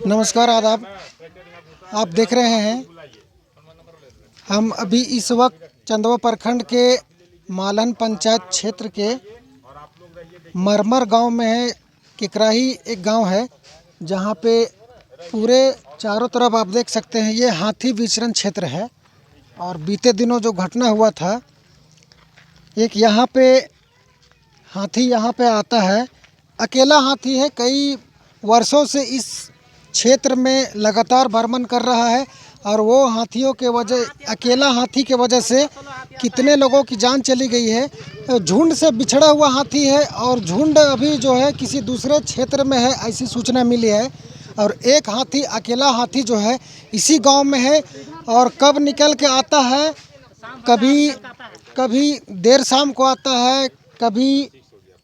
नमस्कार, आदाब। आप देख रहे हैं, हम अभी इस वक्त चंदवा प्रखंड के मालन पंचायत क्षेत्र के मरमर गांव में है। किकराही एक गांव है जहां पे पूरे चारों तरफ आप देख सकते हैं, ये हाथी विचरण क्षेत्र है। और बीते दिनों जो घटना हुआ था, एक यहाँ पे हाथी यहाँ पे आता है, अकेला हाथी है। कई वर्षों से इस क्षेत्र में लगातार भ्रमण कर रहा है और वो हाथियों के वजह, अकेला हाथी के वजह से कितने लोगों की जान चली गई है। झुंड से बिछड़ा हुआ हाथी है और झुंड अभी जो है किसी दूसरे क्षेत्र में है, ऐसी सूचना मिली है। और एक हाथी, अकेला हाथी जो है इसी गांव में है और कब निकल के आता है, कभी कभी देर शाम को आता है, कभी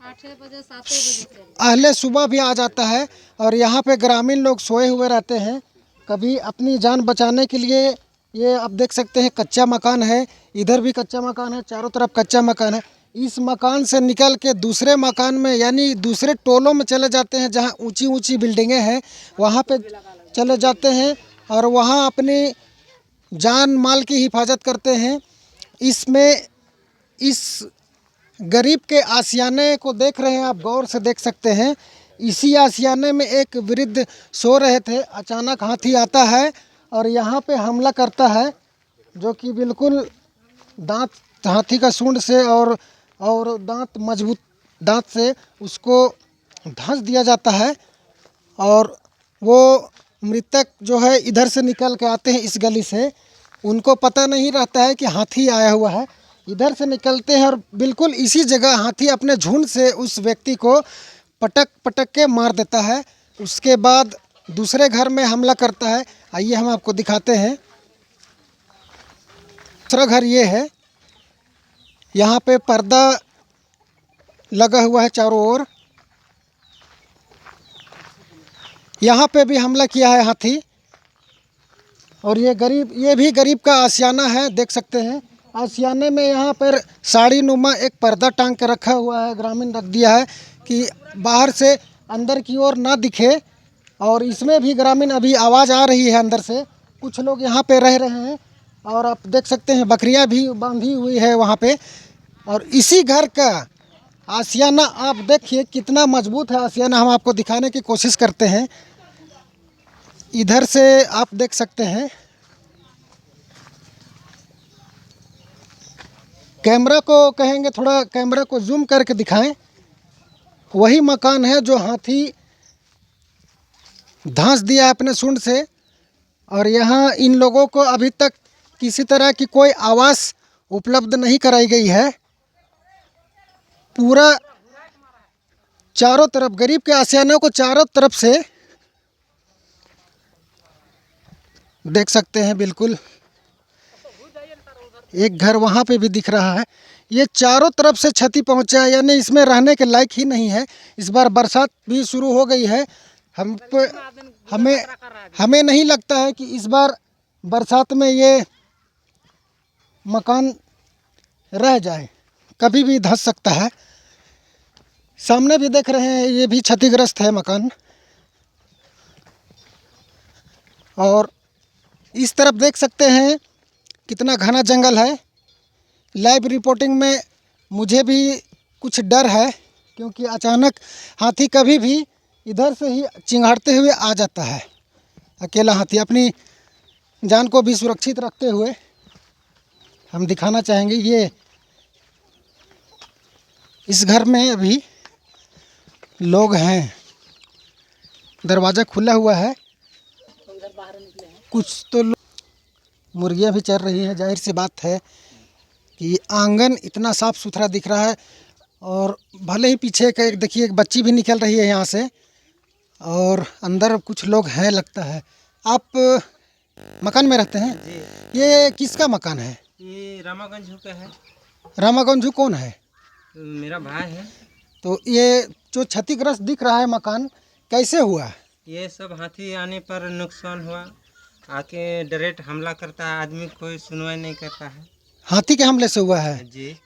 8 बजे 7 बजे अहले सुबह भी आ जाता है। और यहाँ पे ग्रामीण लोग सोए हुए रहते हैं। कभी अपनी जान बचाने के लिए, ये आप देख सकते हैं कच्चा मकान है, इधर भी कच्चा मकान है, चारों तरफ कच्चा मकान है। इस मकान से निकल के दूसरे मकान में, यानी दूसरे टोलों में चले जाते हैं जहाँ ऊंची ऊंची बिल्डिंगें हैं, वहाँ पे चले जाते हैं और वहाँ अपनी जान माल की हिफाजत करते हैं। इसमें इस गरीब के आशियाने को देख रहे हैं, आप गौर से देख सकते हैं। इसी आशियाने में एक वृद्ध सो रहे थे, अचानक हाथी आता है और यहाँ पे हमला करता है, जो कि बिल्कुल दांत, हाथी का सूंड से और दांत, मजबूत दांत से उसको धंस दिया जाता है। और वो मृतक जो है इधर से निकल के आते हैं इस गली से, उनको पता नहीं रहता है कि हाथी आया हुआ है। इधर से निकलते हैं और बिल्कुल इसी जगह हाथी अपने झुंड से उस व्यक्ति को पटक पटक के मार देता है। उसके बाद दूसरे घर में हमला करता है। आइए हम आपको दिखाते हैं। दूसरा घर ये है, यहाँ पे पर्दा लगा हुआ है चारों ओर। यहाँ पे भी हमला किया है हाथी। और ये भी गरीब का आशियाना है, देख सकते हैं। आशियाने में यहाँ पर साड़ी नुमा एक पर्दा टांग के रखा हुआ है, ग्रामीण रख दिया है कि बाहर से अंदर की ओर ना दिखे। और इसमें भी ग्रामीण, अभी आवाज़ आ रही है अंदर से, कुछ लोग यहाँ पे रह रहे हैं। और आप देख सकते हैं बकरियाँ भी बांधी हुई है वहाँ पे। और इसी घर का आशियाना आप देखिए कितना मजबूत है आशियाना, हम आपको दिखाने की कोशिश करते हैं। इधर से आप देख सकते हैं, कैमरा को कहेंगे थोड़ा कैमरा को जूम करके दिखाएं। वही मकान है जो हाथी धंस दिया है अपने सूंड से। और यहाँ इन लोगों को अभी तक किसी तरह की कोई आवास उपलब्ध नहीं कराई गई है। पूरा चारों तरफ गरीब के आशियानों को चारों तरफ से देख सकते हैं। बिल्कुल एक घर वहाँ पे भी दिख रहा है। ये चारों तरफ से क्षति पहुँचा है, यानी इसमें रहने के लायक ही नहीं है। इस बार बरसात भी शुरू हो गई है। हमें नहीं लगता है कि इस बार बरसात में ये मकान रह जाए, कभी भी धंस सकता है। सामने भी देख रहे हैं, ये भी क्षतिग्रस्त है मकान। और इस तरफ देख सकते हैं कितना घना जंगल है। लाइव रिपोर्टिंग में मुझे भी कुछ डर है, क्योंकि अचानक हाथी कभी भी इधर से ही चिंगाड़ते हुए आ जाता है। अकेला हाथी, अपनी जान को भी सुरक्षित रखते हुए हम दिखाना चाहेंगे। ये इस घर में अभी लोग हैं, दरवाज़ा खुला हुआ है, कुछ तो मुर्गियाँ भी चल रही हैं। जाहिर सी बात है कि आंगन इतना साफ़ सुथरा दिख रहा है। और भले ही पीछे का एक देखिए, एक बच्ची भी निकल रही है यहाँ से, और अंदर कुछ लोग हैं लगता है। आप मकान में रहते हैं? ये किसका मकान है? ये रामागंज का है। रामागंज कौन है? मेरा भाई है। तो ये जो क्षतिग्रस्त दिख रहा है मकान, कैसे हुआ? ये सब हाथी आने पर नुकसान हुआ, आके डायरेक्ट हमला करता है, आदमी कोई सुनवाई नहीं करता है। हाथी के हमले से हुआ है? जी।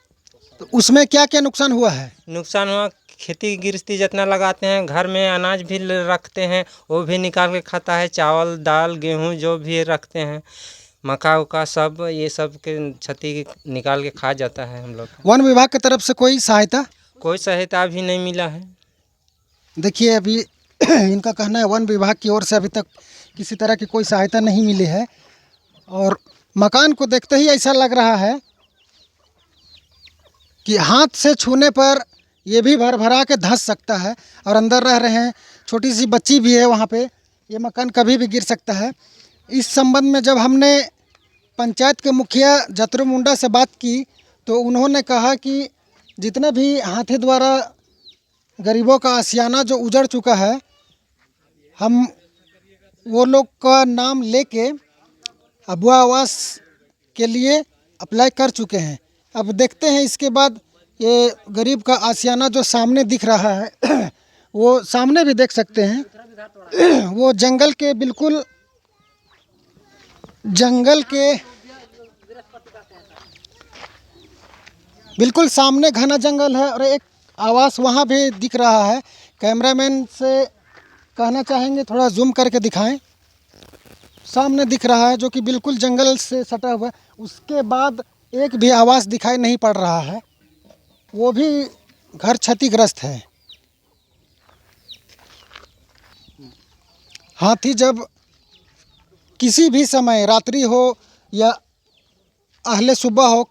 तो उसमें क्या क्या नुकसान हुआ है? नुकसान हुआ, खेती गृहस्थी जितना लगाते हैं, घर में अनाज भी रखते हैं, वो भी निकाल के खाता है। चावल दाल गेहूँ जो भी रखते हैं, मक्का उका सब, ये सब के क्षति निकाल के खा जाता है हम लोग का। वन विभाग की तरफ से कोई सहायता? कोई सहायता अभी नहीं मिला है। देखिए अभी इनका कहना है वन विभाग की ओर से अभी तक किसी तरह की कोई सहायता नहीं मिली है, और मकान को देखते ही ऐसा लग रहा है कि हाथ से छूने पर ये भी भर भरा के धंस सकता है, और अंदर रह रहे हैं, छोटी सी बच्ची भी है वहाँ पे, ये मकान कभी भी गिर सकता है। इस संबंध में जब हमने पंचायत के मुखिया जतरू मुंडा से बात की तो उन्होंने कहा कि जितने भी हाथी द्वारा गरीबों का आशियाना जो उजड़ चुका है, हम वो लोग का नाम लेके अबुआ आवास के लिए अप्लाई कर चुके हैं। अब देखते हैं इसके बाद ये गरीब का आशियाना जो सामने दिख रहा है वो सामने भी देख सकते हैं, वो जंगल के बिल्कुल सामने घना जंगल है, और एक आवास वहाँ भी दिख रहा है। कैमरामैन से कहना चाहेंगे थोड़ा जूम करके दिखाएं। सामने दिख रहा है जो कि बिल्कुल जंगल से सटा हुआ है। उसके बाद एक भी आवास दिखाई नहीं पड़ रहा है, वो भी घर क्षतिग्रस्त है। हाथी जब किसी भी समय, रात्रि हो या अहले सुबह हो,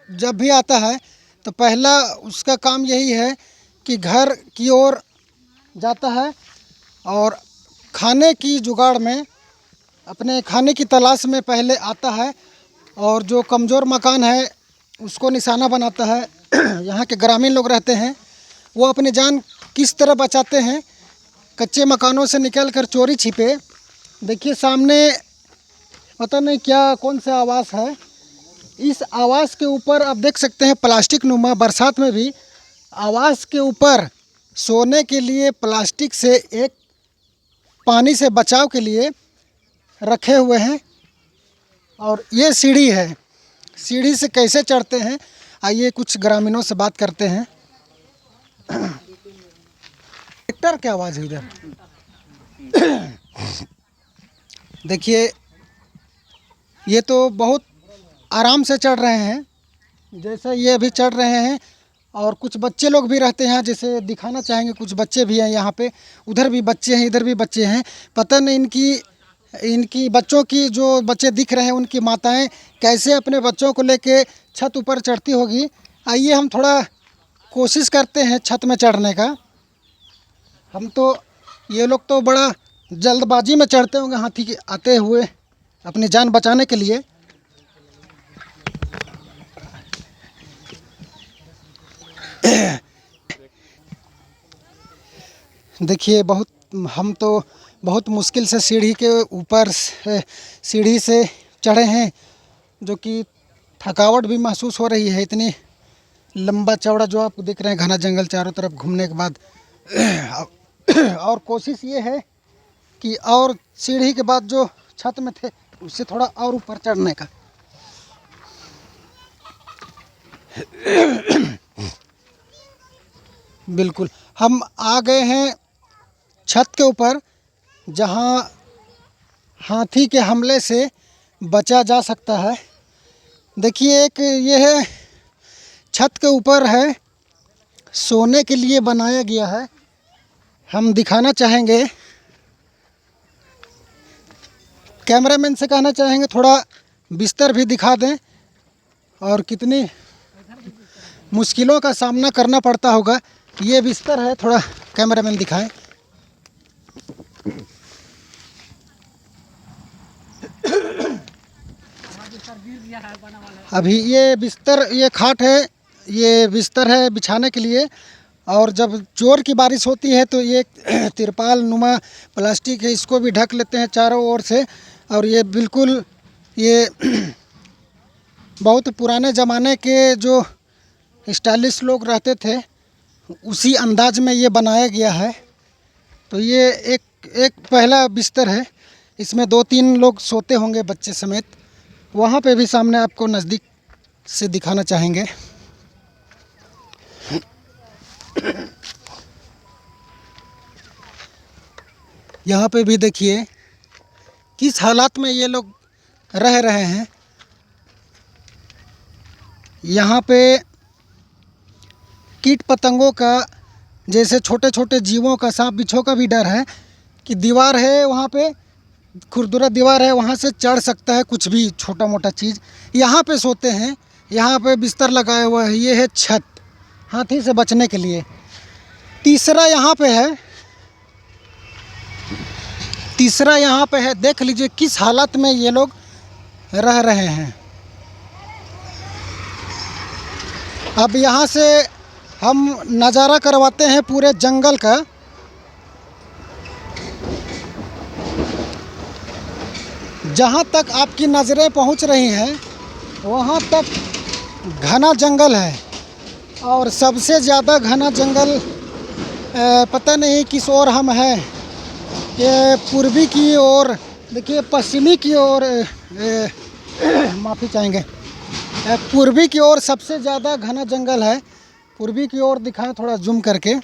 जब भी आता है तो पहला उसका काम यही है कि घर की ओर जाता है और खाने की जुगाड़ में, अपने खाने की तलाश में पहले आता है, और जो कमज़ोर मकान है उसको निशाना बनाता है। यहाँ के ग्रामीण लोग रहते हैं, वो अपनी जान किस तरह बचाते हैं, कच्चे मकानों से निकलकर चोरी छिपे। देखिए सामने पता नहीं क्या कौन सा आवास है, इस आवास के ऊपर आप देख सकते हैं प्लास्टिक नुमा, बरसात में भी आवास के ऊपर सोने के लिए प्लास्टिक से एक पानी से बचाव के लिए रखे हुए हैं। और ये सीढ़ी है, सीढ़ी से कैसे चढ़ते हैं, आइए कुछ ग्रामीणों से बात करते हैं। ट्रैक्टर की आवाज़ है इधर। देखिए ये तो बहुत आराम से चढ़ रहे हैं, जैसे ये अभी चढ़ रहे हैं, और कुछ बच्चे लोग भी रहते हैं, जैसे दिखाना चाहेंगे, कुछ बच्चे भी हैं यहाँ पे, उधर भी बच्चे हैं, इधर भी बच्चे हैं। पता नहीं इनकी बच्चों की, जो बच्चे दिख रहे हैं उनकी माताएं कैसे अपने बच्चों को लेके छत ऊपर चढ़ती होगी। आइए हम थोड़ा कोशिश करते हैं छत में चढ़ने का। हम तो, ये लोग तो बड़ा जल्दबाजी में चढ़ते होंगे हाथी के आते हुए अपनी जान बचाने के लिए। देखिए हम तो बहुत मुश्किल से सीढ़ी के ऊपर सीढ़ी से चढ़े हैं, जो कि थकावट भी महसूस हो रही है। इतनी लंबा चौड़ा जो आप देख रहे हैं घना जंगल चारों तरफ घूमने के बाद और कोशिश ये है कि और सीढ़ी के बाद जो छत में थे उससे थोड़ा और ऊपर चढ़ने का। बिल्कुल हम आ गए हैं छत के ऊपर, जहां हाथी के हमले से बचा जा सकता है। देखिए एक ये है, छत के ऊपर है, सोने के लिए बनाया गया है। हम दिखाना चाहेंगे, कैमरामैन से कहना चाहेंगे थोड़ा बिस्तर भी दिखा दें, और कितनी मुश्किलों का सामना करना पड़ता होगा। ये बिस्तर है, थोड़ा कैमरामैन दिखाएं। अभी ये बिस्तर, ये खाट है, ये बिस्तर है बिछाने के लिए, और जब जोर की बारिश होती है तो ये तिरपाल नुमा प्लास्टिक है, इसको भी ढक लेते हैं चारों ओर से। और ये बिल्कुल ये बहुत पुराने ज़माने के जो स्टाइलिश लोग रहते थे उसी अंदाज में ये बनाया गया है। तो ये एक पहला बिस्तर है, इसमें 2-3 लोग सोते होंगे बच्चे समेत। वहाँ पे भी सामने आपको नज़दीक से दिखाना चाहेंगे। यहाँ पे भी देखिए किस हालात में ये लोग रह रहे हैं। यहाँ पे कीट पतंगों का, जैसे छोटे छोटे जीवों का, सांप बिच्छों का भी डर है कि दीवार है वहाँ पे, खुरदुरा दीवार है, वहाँ से चढ़ सकता है कुछ भी छोटा मोटा चीज़। यहाँ पे सोते हैं, यहाँ पे बिस्तर लगाया हुआ है। ये है छत, हाथी से बचने के लिए। तीसरा यहाँ पे है, देख लीजिए किस हालत में ये लोग रह रहे हैं। अब यहाँ से हम नज़ारा करवाते हैं पूरे जंगल का। जहाँ तक आपकी नज़रें पहुँच रही हैं वहाँ तक घना जंगल है, और सबसे ज़्यादा घना जंगल पता नहीं किस ओर हम हैं। ये पूर्वी की ओर, देखिए पश्चिमी की ओर, माफ़ी चाहेंगे, पूर्वी की ओर सबसे ज़्यादा घना जंगल है। पूर्वी की ओर दिखाएं थोड़ा जूम करके।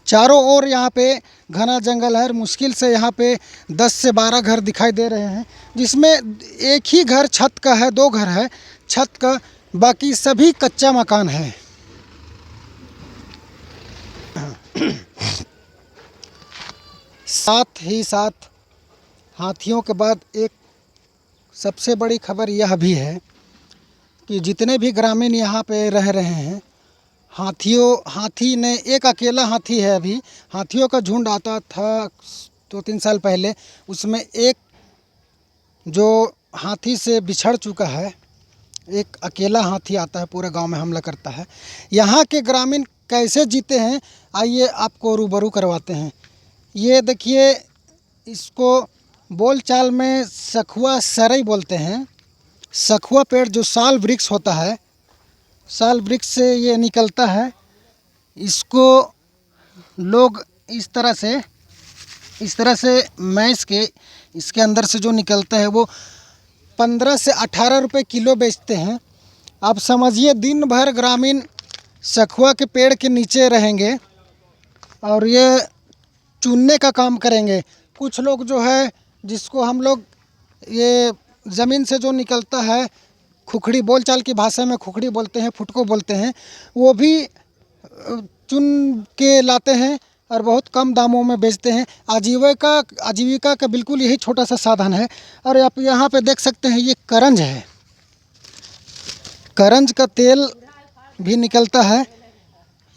चारों ओर यहाँ पे घना जंगल है। मुश्किल से यहाँ पे 10 से 12 घर दिखाई दे रहे हैं, जिसमें एक ही घर छत का है, 2 घर है छत का, बाकी सभी कच्चा मकान है। साथ ही साथ हाथियों के बाद एक सबसे बड़ी खबर यह भी है कि जितने भी ग्रामीण यहाँ पे रह रहे हैं, हाथी ने, एक अकेला हाथी है अभी, हाथियों का झुंड आता था 2-3 साल पहले, उसमें एक जो हाथी से बिछड़ चुका है, एक अकेला हाथी आता है पूरे गांव में हमला करता है। यहाँ के ग्रामीण कैसे जीते हैं, आइए आपको रूबरू करवाते हैं। ये देखिए, इसको बोलचाल में सखुआ सरई बोलते हैं। सखुआ पेड़ जो साल वृक्ष होता है, साल वृक्ष से ये निकलता है। इसको लोग इस तरह से मैस के, इसके अंदर से जो निकलता है वो 15 से 18 रुपए किलो बेचते हैं। आप समझिए दिन भर ग्रामीण सखुआ के पेड़ के नीचे रहेंगे और ये चुनने का काम करेंगे। कुछ लोग जो है, जिसको हम लोग ये ज़मीन से जो निकलता है, खुखड़ी, बोलचाल की भाषा में खुखड़ी बोलते हैं, फुटको बोलते हैं, वो भी चुन के लाते हैं और बहुत कम दामों में बेचते हैं। आजीविका का बिल्कुल यही छोटा सा साधन है। और आप यहाँ पे देख सकते हैं, ये करंज है। करंज का तेल भी निकलता है।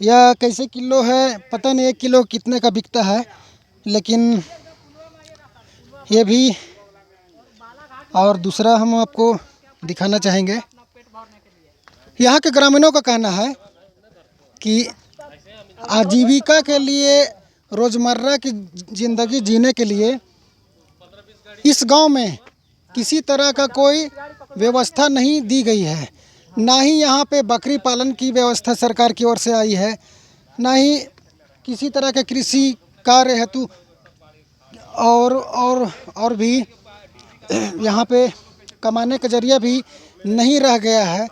यह कैसे किलो है पता नहीं, 1 किलो कितने का बिकता है, लेकिन ये भी। और दूसरा हम आपको दिखाना चाहेंगे, यहाँ के ग्रामीणों का कहना है कि आजीविका के लिए, रोज़मर्रा की ज़िंदगी जीने के लिए इस गांव में किसी तरह का कोई व्यवस्था नहीं दी गई है। ना ही यहाँ पे बकरी पालन की व्यवस्था सरकार की ओर से आई है, ना ही किसी तरह के कृषि कार्य हेतु और भी यहाँ पे कमाने का जरिया भी नहीं रह गया है।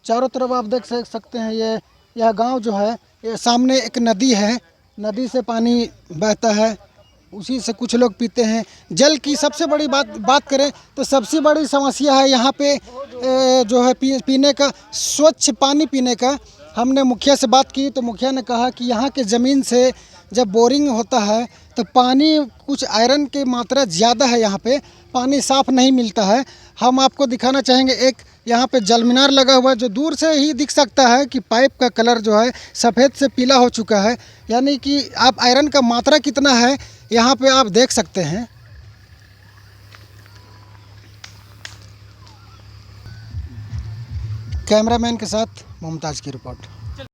चारों तरफ आप देख सकते हैं, यह गांव जो है, ये सामने एक नदी है, नदी से पानी बहता है, उसी से कुछ लोग पीते हैं। जल की सबसे बड़ी बात करें तो सबसे बड़ी समस्या है यहाँ पे जो है पीने का, स्वच्छ पानी पीने का। हमने मुखिया से बात की तो मुखिया ने कहा कि यहाँ के ज़मीन से जब बोरिंग होता है तो पानी, कुछ आयरन की मात्रा ज़्यादा है, यहाँ पे पानी साफ़ नहीं मिलता है। हम आपको दिखाना चाहेंगे, एक यहाँ पे जल मीनार लगा हुआ है, जो दूर से ही दिख सकता है कि पाइप का कलर जो है सफ़ेद से पीला हो चुका है, यानी कि आप आयरन का मात्रा कितना है यहाँ पे आप देख सकते हैं। कैमरामैन के साथ मुमताज़ की रिपोर्ट।